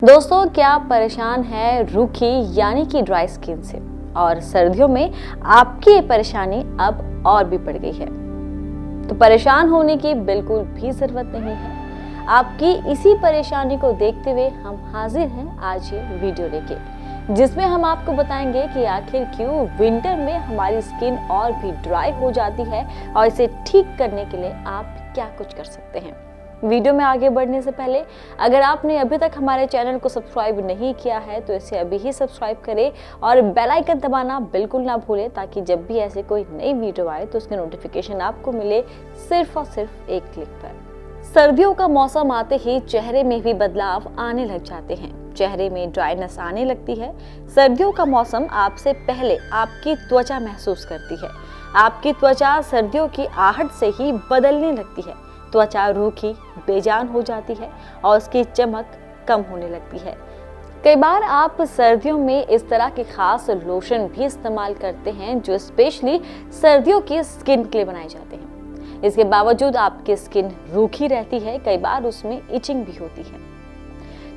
दोस्तों, क्या आप परेशान हैं रूखी यानी कि ड्राई स्किन से और सर्दियों में आपकी ये परेशानी अब और भी बढ़ गई है। तो परेशान होने की बिल्कुल भी जरूरत नहीं है। आपकी इसी परेशानी को देखते हुए हम हाजिर हैं आज ये वीडियो लेके, जिसमें हम आपको बताएंगे कि आखिर क्यों विंटर में हमारी स्किन और भी ड्राई हो जाती है और इसे ठीक करने के लिए आप क्या कुछ कर सकते हैं। वीडियो में आगे बढ़ने से पहले अगर आपने अभी तक हमारे चैनल को सब्सक्राइब नहीं किया है तो इसे अभी ही सब्सक्राइब करें और बेल आइकन दबाना बिल्कुल ना भूलें, ताकि जब भी ऐसे कोई नई वीडियो आए तो उसकी नोटिफिकेशन आपको मिले सिर्फ और सिर्फ एक क्लिक पर। सर्दियों का मौसम आते ही चेहरे में भी बदलाव आने लग जाते हैं, चेहरे में ड्राइनेस आने लगती है। सर्दियों का मौसम आपसे पहले आपकी त्वचा महसूस करती है। आपकी त्वचा सर्दियों की आहट से ही बदलने लगती है। त्वचा रूखी, बेजान हो जाती है और उसकी चमक कम होने लगती है। कई बार आप सर्दियों में इस तरह के खास लोशन भी इस्तेमाल करते हैं जो स्पेशली सर्दियों की स्किन के लिए बनाए जाते हैं। इसके बावजूद आपकी स्किन रूखी रहती है, कई बार उसमें इचिंग भी होती है।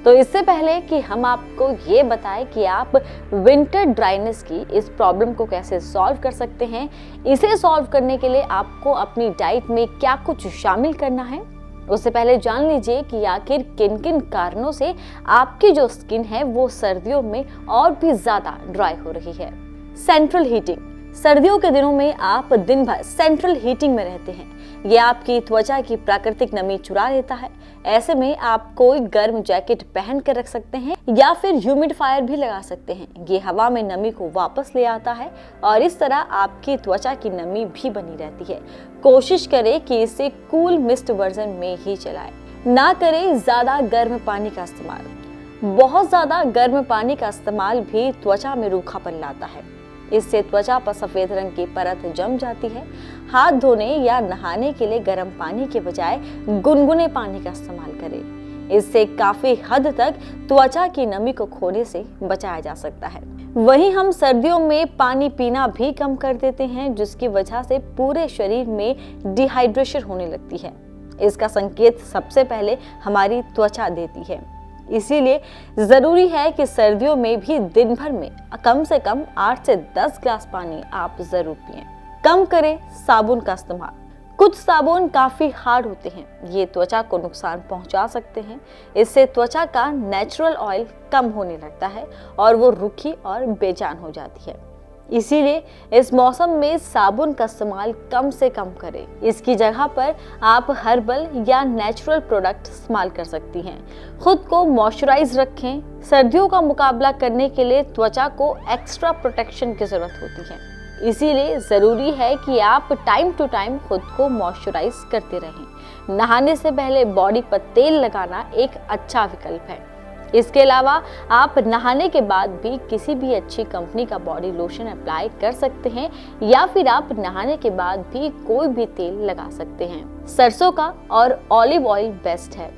तो इससे पहले कि हम आपको ये बताएं कि आप विंटर ड्राइनेस की इस प्रॉब्लम को कैसे सॉल्व कर सकते हैं, इसे सॉल्व करने के लिए आपको अपनी डाइट में क्या कुछ शामिल करना है, उससे पहले जान लीजिए कि आखिर किन किन कारणों से आपकी जो स्किन है वो सर्दियों में और भी ज्यादा ड्राई हो रही है। Central heating. सर्दियों के दिनों में आप दिन भर सेंट्रल हीटिंग में रहते हैं। ये आपकी त्वचा की प्राकृतिक नमी चुरा लेता है। ऐसे में आप कोई गर्म जैकेट पहन कर रख सकते हैं या फिर ह्यूमिडिफायर भी लगा सकते हैं। ये हवा में नमी को वापस ले आता है और इस तरह आपकी त्वचा की नमी भी बनी रहती है। कोशिश करें कि इसे कूल मिस्ट वर्जन में ही चलाएं। ना करें ज्यादा गर्म पानी का इस्तेमाल। बहुत ज्यादा गर्म पानी का इस्तेमाल भी त्वचा में रूखापन लाता है। इससे त्वचा पर सफेद रंग की परत जम जाती है। हाथ धोने या नहाने के लिए गर्म पानी के बजाय गुनगुने पानी का इस्तेमाल करें। इससे काफी हद तक त्वचा की नमी को खोने से बचाया जा सकता है। वहीं हम सर्दियों में पानी पीना भी कम कर देते हैं, जिसकी वजह से पूरे शरीर में डिहाइड्रेशन होने लगती है। इसका संकेत सबसे पहले हमारी त्वचा देती है। इसीलिए जरूरी है कि सर्दियों में भी दिन भर में कम से कम 8 से 10 ग्लास पानी आप जरूर पिएं। कम करें साबुन का इस्तेमाल। कुछ साबुन काफी हार्ड होते हैं, ये त्वचा को नुकसान पहुंचा सकते हैं। इससे त्वचा का नेचुरल ऑयल कम होने लगता है और वो रूखी और बेजान हो जाती है। इसीलिए इस मौसम में साबुन का इस्तेमाल कम से कम करें। इसकी जगह पर आप हर्बल या नेचुरल प्रोडक्ट इस्तेमाल कर सकती हैं। खुद को मॉइस्चराइज रखें। सर्दियों का मुकाबला करने के लिए त्वचा को एक्स्ट्रा प्रोटेक्शन की जरूरत होती है। इसीलिए जरूरी है कि आप टाइम टू टाइम खुद को मॉइस्चराइज करते रहें। नहाने से पहले बॉडी पर तेल लगाना एक अच्छा विकल्प है। इसके अलावा आप नहाने के बाद भी किसी भी अच्छी कंपनी का बॉडी लोशन अप्लाई कर सकते हैं या फिर आप नहाने के बाद भी कोई भी तेल लगा सकते हैं। सरसों का और ऑलिव ऑयल बेस्ट है।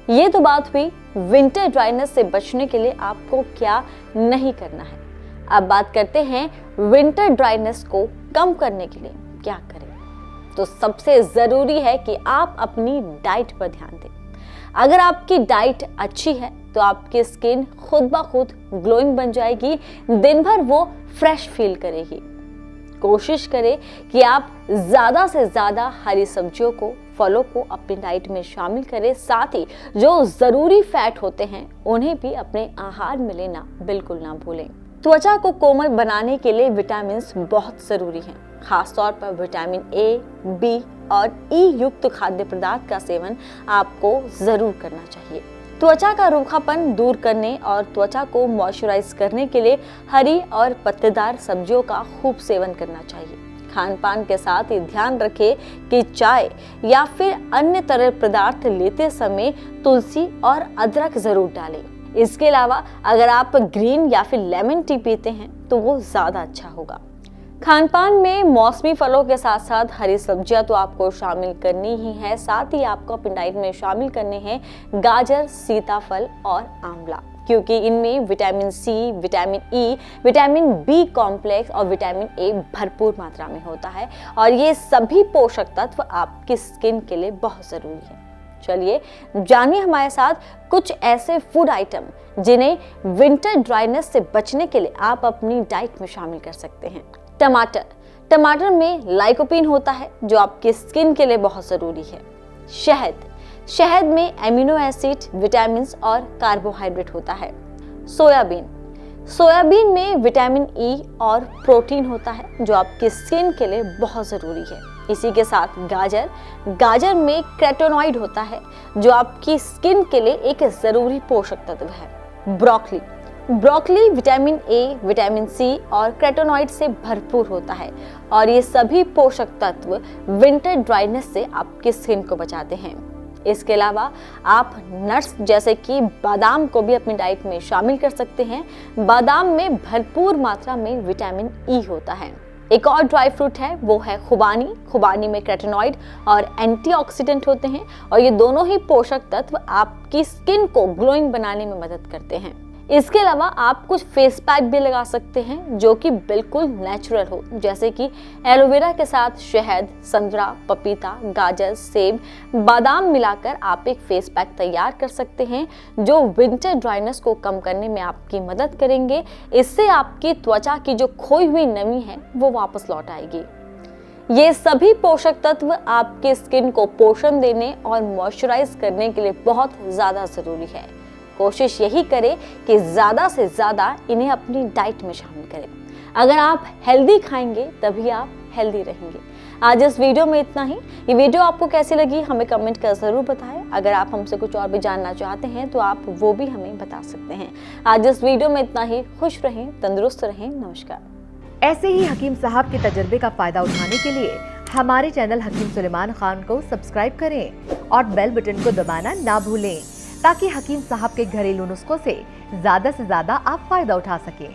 ये तो बात हुई विंटर ड्राइनेस से बचने के लिए आपको क्या नहीं करना है। अब बात करते हैं विंटर ड्राइनेस को कम करने के लिए क्या करें। तो सबसे जरूरी है कि आप अपनी डाइट पर ध्यान दें। अगर आपकी डाइट अच्छी है तो आपकी स्किन खुद ब खुद ग्लोइंग बन जाएगी, दिन भर वो फ्रेश फील करेगी। कोशिश करें कि आप ज्यादा से ज्यादा हरी सब्जियों को, फलों को अपनी डाइट में शामिल करें। साथ ही जो जरूरी फैट होते हैं उन्हें भी अपने आहार में लेना बिल्कुल ना भूलें। त्वचा को कोमल बनाने के लिए विटामिन बहुत जरूरी हैं। खासतौर पर विटामिन ए, बी और ई युक्त खाद्य पदार्थ का सेवन आपको जरूर करना चाहिए। त्वचा का रूखापन दूर करने और त्वचा को मॉइस्चराइज करने के लिए हरी और पत्तेदार सब्जियों का खूब सेवन करना चाहिए। खान पान के साथ ही ध्यान रखें कि चाय या फिर अन्य तरल पदार्थ लेते समय तुलसी और अदरक जरूर डालें। इसके अलावा अगर आप ग्रीन या फिर लेमन टी पीते हैं तो वो ज्यादा अच्छा होगा। खान पान में मौसमी फलों के साथ साथ हरी सब्जियां तो आपको शामिल करनी ही है। साथ ही आपको अपनी डाइट में शामिल करने हैं गाजर, सीताफल और आंवला, क्योंकि इनमें vitamin C, vitamin E, vitamin B complex और विटामिन ए भरपूर मात्रा में होता है और ये सभी पोषक तत्व आपकी स्किन के लिए बहुत जरूरी है। चलिए जानिए हमारे साथ कुछ ऐसे फूड आइटम जिन्हें विंटर ड्राइनेस से बचने के लिए आप अपनी डाइट में शामिल कर सकते हैं। टमाटर में लाइकोपीन होता है जो आपकी स्किन के लिए बहुत जरूरी है। शहद में एमिनो एसिड, विटामिन और कार्बोहाइड्रेट होता है। सोयाबीन में विटामिन ई और प्रोटीन होता है जो आपकी स्किन के लिए बहुत ज़रूरी है। इसी के साथ गाजर में कैरोटीनॉइड होता है जो आपकी स्किन के लिए एक ज़रूरी पोषक तत्व है। Broccoli vitamin A, vitamin C और कैरोटीनॉइड से भरपूर होता है और ये सभी पोषक तत्व विंटर ड्राइनेस से आपकी स्किन को बचाते हैं। इसके अलावा आप नट्स जैसे कि बादाम को भी अपनी डाइट में शामिल कर सकते हैं। बादाम में भरपूर मात्रा में विटामिन ई होता है। एक और ड्राई फ्रूट है, वो है खुबानी में कैरोटीनॉइड और एंटीऑक्सीडेंट होते हैं और ये दोनों ही पोषक तत्व आपकी स्किन को ग्लोइंग बनाने में मदद करते हैं। इसके अलावा आप कुछ फेस पैक भी लगा सकते हैं जो कि बिल्कुल नेचुरल हो, जैसे कि एलोवेरा के साथ शहद, संतरा, पपीता, गाजर, सेब, बादाम मिलाकर आप एक फेस पैक तैयार कर सकते हैं जो विंटर ड्राइनेस को कम करने में आपकी मदद करेंगे। इससे आपकी त्वचा की जो खोई हुई नमी है वो वापस लौट आएगी। ये सभी पोषक तत्व आपके स्किन को पोषण देने और मॉइस्चराइज करने के लिए बहुत ज़्यादा ज़रूरी है। कोशिश यही करें कि ज़्यादा से ज़्यादा इन्हें अपनी डाइट में शामिल करें। अगर आप हेल्दी खाएंगे तभी आप हेल्दी रहेंगे। आज इस वीडियो में इतना ही। ये वीडियो आपको कैसी लगी हमें कमेंट कर ज़रूर बताएं। अगर आप हमसे कुछ और भी जानना चाहते हैं तो आप वो भी हमें बता सकते हैं। आज इस वीडियो में इतना ही। खुश रहें, तंदुरुस्त रहें। नमस्कार। ऐसे ही हकीम साहब के तजर्बे का फायदा उठाने के लिए हमारे चैनल हकीम सुलेमान खान को सब्सक्राइब करें और बेल बटन को दबाना ना भूलें ताकि हकीम साहब के घरेलू नुस्खों से ज्यादा आप फायदा उठा सकें।